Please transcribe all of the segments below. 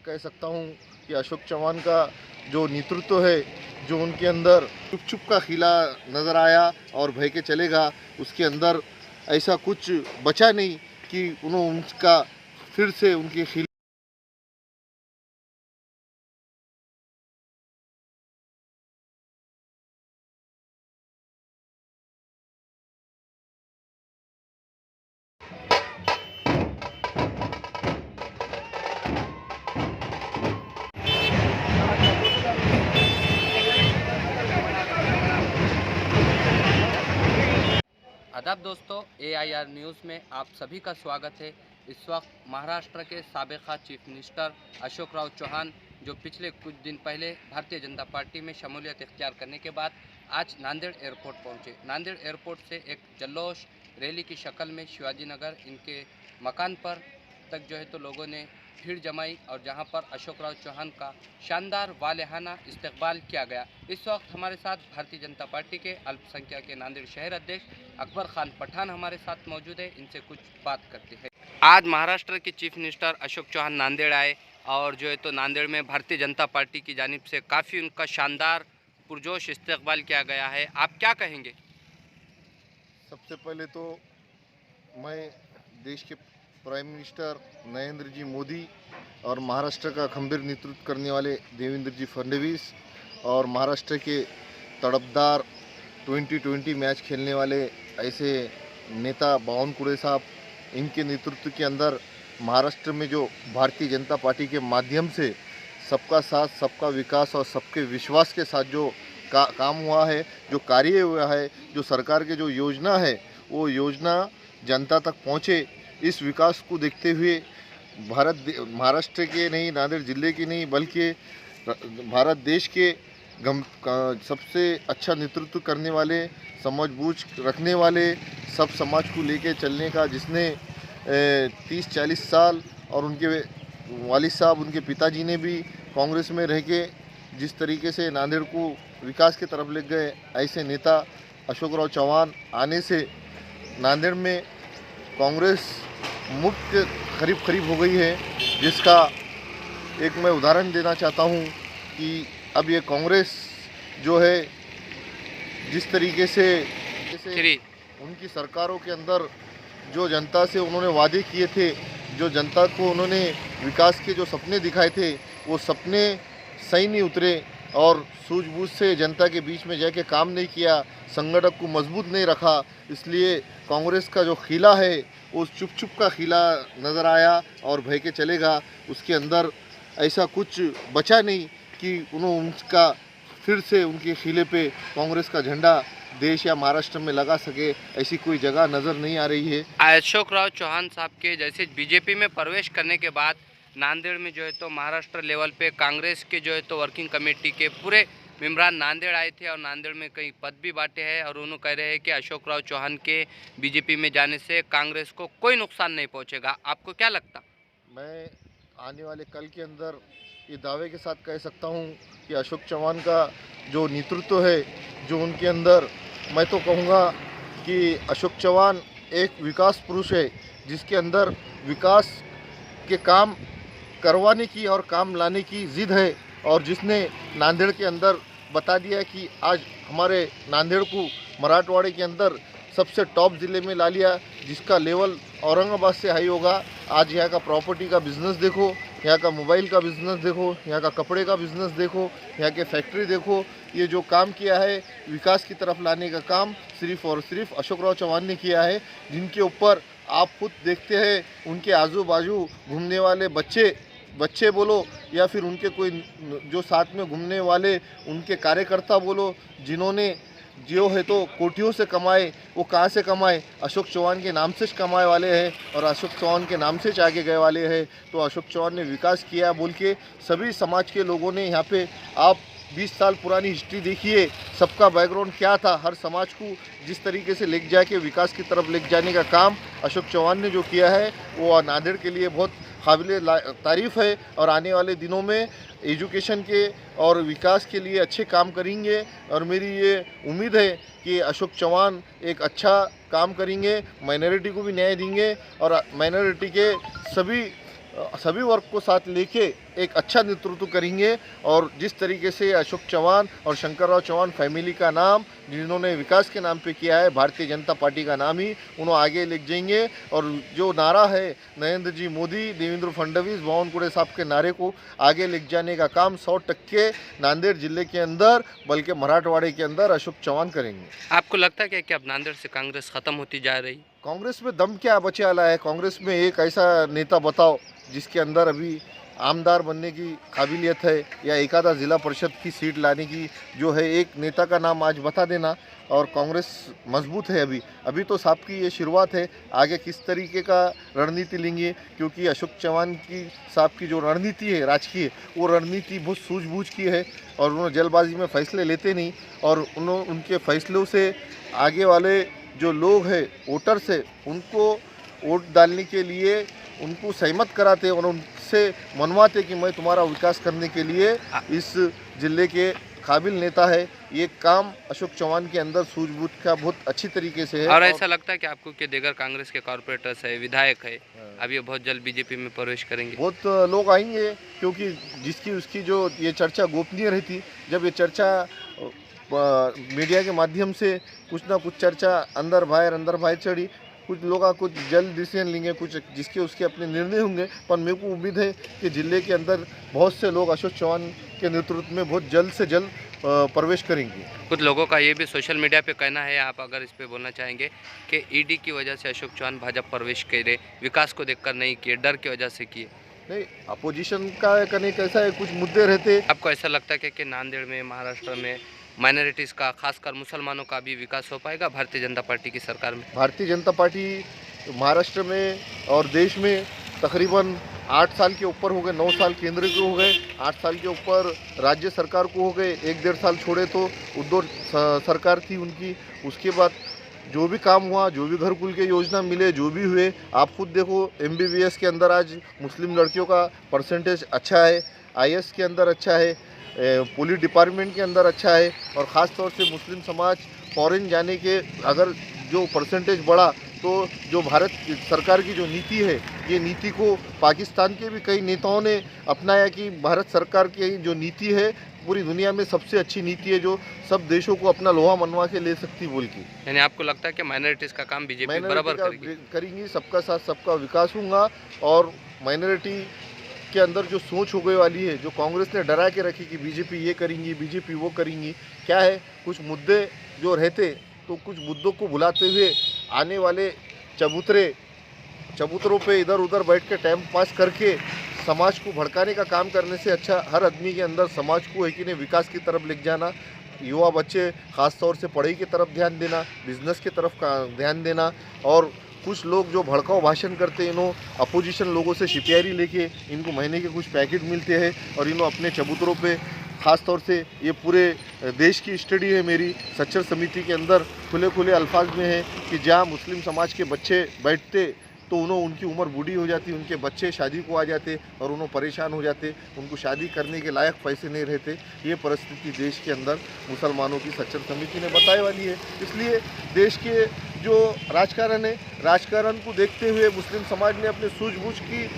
कह सकता हूँ कि अशोक चौहान का जो नेतृत्व है, जो उनके अंदर चुप चुप का खिला नज़र आया और भय के चलेगा, उसके अंदर ऐसा कुछ बचा नहीं कि उन्होंने उनका फिर से उनके खिला। आदाब दोस्तों, AIR न्यूज़ में आप सभी का स्वागत है। इस वक्त महाराष्ट्र के साबिक़ा चीफ मिनिस्टर अशोक राव चौहान, जो पिछले कुछ दिन पहले भारतीय जनता पार्टी में शमूलियत इख्तियार करने के बाद आज नांदेड़ एयरपोर्ट पहुंचे। नांदेड़ एयरपोर्ट से एक जल्लोष रैली की शक्ल में शिवाजी नगर इनके मकान पर तक जो है तो लोगों ने भीड़ जमाई और जहां पर अशोक राव चौहान का शानदार वालेहाना इस्तकबाल किया गया। इस वक्त हमारे साथ भारतीय जनता पार्टी के अल्पसंख्यक के नांदेड़ शहर अध्यक्ष अकबर खान पठान हमारे साथ मौजूद है। इनसे कुछ बात करते हैं। आज महाराष्ट्र के चीफ मिनिस्टर अशोक चौहान नांदेड़ आए और जो है तो नांदेड़ में भारतीय जनता पार्टी की जानिब से काफ़ी उनका शानदार पुरजोश इस्तकबाल किया गया है। आप क्या कहेंगे? सबसे पहले तो मैं देश के प्राइम मिनिस्टर नरेंद्र जी मोदी और महाराष्ट्र का खंबीर नेतृत्व करने वाले देवेंद्र जी फडणवीस और महाराष्ट्र के तड़पदार 2020 मैच खेलने वाले ऐसे नेता बावनकुळे साहब, इनके नेतृत्व के अंदर महाराष्ट्र में जो भारतीय जनता पार्टी के माध्यम से सबका साथ, सबका विकास और सबके विश्वास के साथ जो काम हुआ है, जो कार्य हुआ है, जो सरकार के जो योजना है, वो योजना जनता तक पहुँचे, इस विकास को देखते हुए महाराष्ट्र के नहीं, नांदेड़ जिले के नहीं, बल्कि भारत देश के सबसे अच्छा नेतृत्व करने वाले, समझबूझ रखने वाले, सब समाज को लेके चलने का, जिसने 30-40 साल और उनके वालिद साहब, उनके पिताजी ने भी कांग्रेस में रह के जिस तरीके से नांदेड़ को विकास की तरफ ले गए, ऐसे नेता अशोक राव चौहान आने से नांदेड़ में कांग्रेस मुक्त करीब हो गई है। जिसका एक मैं उदाहरण देना चाहता हूँ कि अब ये कांग्रेस जो है, जिस तरीके से उनकी सरकारों के अंदर जो जनता से उन्होंने वादे किए थे, जो जनता को उन्होंने विकास के जो सपने दिखाए थे, वो सपने सही नहीं उतरे और सूझबूझ से जनता के बीच में जाके काम नहीं किया, संगठन को मजबूत नहीं रखा। इसलिए कांग्रेस का जो खिला है, वो चुप चुप का खिला नज़र आया और भय के चलेगा, उसके अंदर ऐसा कुछ बचा नहीं कि उन्होंने उनका फिर से उनके खिले पे कांग्रेस का झंडा देश या महाराष्ट्र में लगा सके, ऐसी कोई जगह नज़र नहीं आ रही है। अशोक राव चौहान साहब के जैसे बीजेपी में प्रवेश करने के बाद नांदेड़ में जो है तो महाराष्ट्र लेवल पे कांग्रेस के जो है तो वर्किंग कमेटी के पूरे मेम्बरान नांदेड़ आए थे और नांदेड़ में कई पद भी बांटे हैं और उन्होंने कह रहे हैं कि अशोक राव चौहान के बीजेपी में जाने से कांग्रेस को कोई नुकसान नहीं पहुंचेगा। आपको क्या लगता? मैं आने वाले कल के अंदर ये दावे के साथ कह सकता हूँ कि अशोक चौहान का जो नेतृत्व है, जो उनके अंदर, मैं तो कहूँगा कि अशोक चौहान एक विकास पुरुष है, जिसके अंदर विकास के काम करवाने की और काम लाने की ज़िद है और जिसने नांदेड़ के अंदर बता दिया कि आज हमारे नांदेड़ को मराठवाड़े के अंदर सबसे टॉप ज़िले में ला लिया, जिसका लेवल औरंगाबाद से हाई होगा। आज यहाँ का प्रॉपर्टी का बिज़नेस देखो, यहाँ का मोबाइल का बिज़नेस देखो, यहाँ का कपड़े का बिज़नेस देखो, यहाँ के फैक्ट्री देखो, ये जो काम किया है विकास की तरफ लाने का काम सिर्फ और सिर्फ अशोक राव चौहान ने किया है, जिनके ऊपर आप खुद देखते हैं उनके आजू बाजू घूमने वाले बच्चे बोलो या फिर उनके कोई जो साथ में घूमने वाले उनके कार्यकर्ता बोलो, जिन्होंने जो है तो कोटियों से कमाए, वो कहाँ से कमाए? अशोक चौहान के नाम से कमाए वाले हैं और अशोक चौहान के नाम से आगे गए वाले हैं। तो अशोक चौहान ने विकास किया बोल के सभी समाज के लोगों ने यहाँ पे, आप 20 साल पुरानी हिस्ट्री देखिए, सबका बैकग्राउंड क्या था, हर समाज को जिस तरीके से ले जाके विकास की तरफ ले जाने का काम अशोक चौहान ने जो किया है, वो नांदेड़ के लिए बहुत काबिल तारीफ़ है और आने वाले दिनों में एजुकेशन के और विकास के लिए अच्छे काम करेंगे और मेरी ये उम्मीद है कि अशोक चौहान एक अच्छा काम करेंगे, माइनॉरिटी को भी न्याय देंगे और माइनॉरिटी के सभी सभी वर्ग को साथ लेके एक अच्छा नेतृत्व करेंगे। और जिस तरीके से अशोक चौहान और शंकरराव चौहान फैमिली का नाम जिन्होंने विकास के नाम पे किया है, भारतीय जनता पार्टी का नाम ही उन्होंने आगे ले जाएंगे। और जो नारा है नरेंद्र जी मोदी, देवेंद्र फडणवीस, बावनकुळे साहब के नारे को आगे ले जाने का काम 100% नांदेड़ जिले के अंदर बल्कि मराठवाड़े के अंदर अशोक चौहान करेंगे। आपको लगता है कि अब नांदेड़ से कांग्रेस खत्म होती जा रही? कांग्रेस में दम क्या बचे वाला है? कांग्रेस में एक ऐसा नेता बताओ जिसके अंदर अभी आमदार बनने की काबिलियत है या एक आधा ज़िला परिषद की सीट लाने की जो है, एक नेता का नाम आज बता देना। और कांग्रेस मजबूत है अभी तो साहब की ये शुरुआत है, आगे किस तरीके का रणनीति लेंगे, क्योंकि अशोक चौहान की साहब की जो रणनीति है राजकीय, वो रणनीति बहुत सूझबूझ की है और उन्होंने जल्दबाजी में फैसले लेते नहीं। और उनके फैसलों से आगे वाले जो लोग हैं वोटर्स है, उनको वोट डालने के लिए उनको सहमत कराते और उनसे मनवाते कि मैं तुम्हारा विकास करने के लिए इस जिले के काबिल नेता है। ये काम अशोक चौहान के अंदर सूझबूझ का बहुत अच्छी तरीके से है। और ऐसा लगता है कि आपको कि देगर कांग्रेस के कॉर्पोरेटर्स है, विधायक है, अब ये बहुत जल्द बीजेपी में प्रवेश करेंगे? बहुत लोग आएंगे, क्योंकि जिसकी उसकी जो ये चर्चा गोपनीय रहती, जब ये चर्चा मीडिया के माध्यम से कुछ ना कुछ चर्चा अंदर बाहर चढ़ी, कुछ लोग कुछ जल्द डिसीजन लेंगे, कुछ जिसके उसके अपने निर्णय होंगे। पर मेरे को उम्मीद है कि जिले के अंदर बहुत से लोग अशोक चौहान के नेतृत्व में बहुत जल्द से जल्द प्रवेश करेंगे। कुछ लोगों का ये भी सोशल मीडिया पे कहना है, आप अगर इस पे बोलना चाहेंगे, कि ईडी की वजह से अशोक चौहान भाजपा प्रवेश करे, विकास को देखकर नहीं किए, डर की वजह से किए। नहीं, अपोजिशन का करने कैसा है, कुछ मुद्दे रहते। आपको ऐसा लगता है कि नांदेड़ में, महाराष्ट्र में माइनॉरिटीज़ का, खासकर मुसलमानों का भी विकास हो पाएगा भारतीय जनता पार्टी की सरकार में? भारतीय जनता पार्टी महाराष्ट्र में और देश में तकरीबन 8 साल के ऊपर हो गए, 9 साल केंद्र के हो गए, 8 साल के ऊपर राज्य सरकार को हो गए, 1-1.5 साल छोड़े तो उद्धव सरकार थी उनकी। उसके बाद जो भी काम हुआ, जो भी घरकुल के योजना मिले, जो भी हुए, आप खुद देखो MBBS के अंदर आज मुस्लिम लड़कियों का परसेंटेज अच्छा है, IAS के अंदर अच्छा है, पुलिस डिपार्टमेंट के अंदर अच्छा है। और ख़ास तौर से मुस्लिम समाज फॉरेन जाने के अगर जो परसेंटेज बढ़ा, तो जो भारत सरकार की जो नीति है, ये नीति को पाकिस्तान के भी कई नेताओं ने अपनाया कि भारत सरकार की जो नीति है पूरी दुनिया में सबसे अच्छी नीति है, जो सब देशों को अपना लोहा मनवा के ले सकती बोल के। यानी आपको लगता है कि माइनॉरिटीज़ का काम बीजेपी बराबर करेंगी, सबका साथ सबका विकास होगा। और माइनॉरिटी के अंदर जो सोच हो गई वाली है, जो कांग्रेस ने डरा के रखी कि बीजेपी ये करेंगी, बीजेपी वो करेंगी, क्या है, कुछ मुद्दे जो रहते तो कुछ मुद्दों को भुलाते हुए आने वाले चबूतरों पे इधर उधर बैठ के टाइम पास करके समाज को भड़काने का काम करने से अच्छा हर आदमी के अंदर समाज को है कि नहीं विकास की तरफ ले जाना, युवा बच्चे खास तौर से पढ़ाई की तरफ ध्यान देना, बिजनेस की तरफ का ध्यान देना। और कुछ लोग जो भड़काऊ भाषण करते हैं, इन्हों अपोजिशन लोगों से शिपियारी लेके इनको महीने के कुछ पैकेट मिलते हैं और इन्हों अपने चबूतरों पे, ख़ास तौर से ये पूरे देश की स्टडी है मेरी सच्चर समिति के अंदर, खुले अल्फाज में है कि जहाँ मुस्लिम समाज के बच्चे बैठते तो उनकी उम्र बूढ़ी हो जाती, उनके बच्चे शादी को आ जाते और उन्होंने परेशान हो जाते, उनको शादी करने के लायक पैसे नहीं रहते। ये परिस्थिति देश के अंदर मुसलमानों की सच्चर समिति ने बताई वाली है। इसलिए देश के जो राजकारण है, राजकारण को देखते हुए मुस्लिम समाज ने अपने सूझबूझ की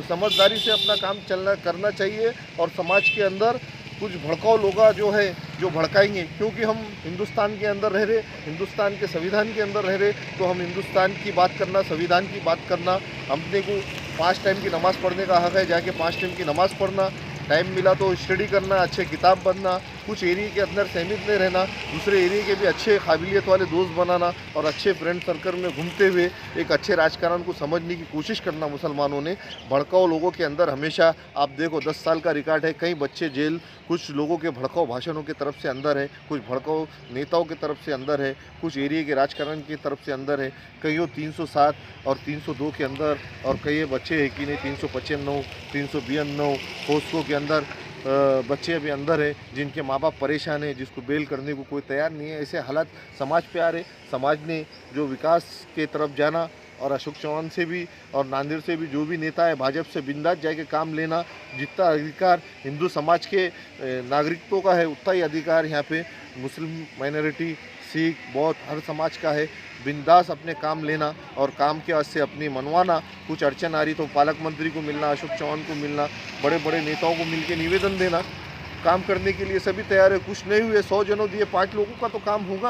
समझदारी से अपना काम करना चाहिए। और समाज के अंदर कुछ भड़काऊ लोग जो है जो भड़काएंगे, क्योंकि हम हिंदुस्तान के अंदर रह रहे, हिंदुस्तान के संविधान के अंदर रह रहे, तो हम हिंदुस्तान की बात करना, संविधान की बात करना, अपने को 5 टाइम की नमाज़ पढ़ने का हक़ है, जाके 5 टाइम की नमाज़ पढ़ना, टाइम मिला तो स्टडी करना, अच्छे किताब बनना, कुछ एरिया के अंदर सीमित नहीं रहना, दूसरे एरिया के भी अच्छे काबिलियत वाले दोस्त बनाना और अच्छे फ्रेंड सर्कल में घूमते हुए एक अच्छे राजकारण को समझने की कोशिश करना। मुसलमानों ने भड़काऊ लोगों के अंदर हमेशा, आप देखो 10 साल का रिकॉर्ड है, कई बच्चे जेल, कुछ लोगों के भड़काऊ भाषणों की तरफ से अंदर है, कुछ भड़काऊ नेताओं की तरफ से अंदर है, कुछ एरिया के राजकारण की तरफ से अंदर है, कईयों 307 और 302 के अंदर, और कई बच्चे हैं कि नहीं 395, 392 पोस्टों के अंदर बच्चे अभी अंदर है, जिनके माँ बाप परेशान है, जिसको बेल करने को कोई तैयार नहीं है। ऐसे हालात समाज पे आ रहे। समाज ने जो विकास के तरफ जाना और अशोक चौहान से भी और नांदेड़ से भी जो भी नेता है भाजपा से बिंदास जाके काम लेना। जितना अधिकार हिंदू समाज के नागरिकों का है उतना ही अधिकार यहाँ पे मुस्लिम माइनॉरिटी, सिख, बौद्ध हर समाज का है। बिंदास अपने काम लेना और काम के वास्ते अपनी मनवाना। कुछ अड़चन आ रही तो पालक मंत्री को मिलना, अशोक चौहान को मिलना, बड़े बड़े नेताओं को मिलकर निवेदन देना। काम करने के लिए सभी तैयार है। कुछ नहीं हुए 100 जनों दिए 5 लोगों का तो काम होगा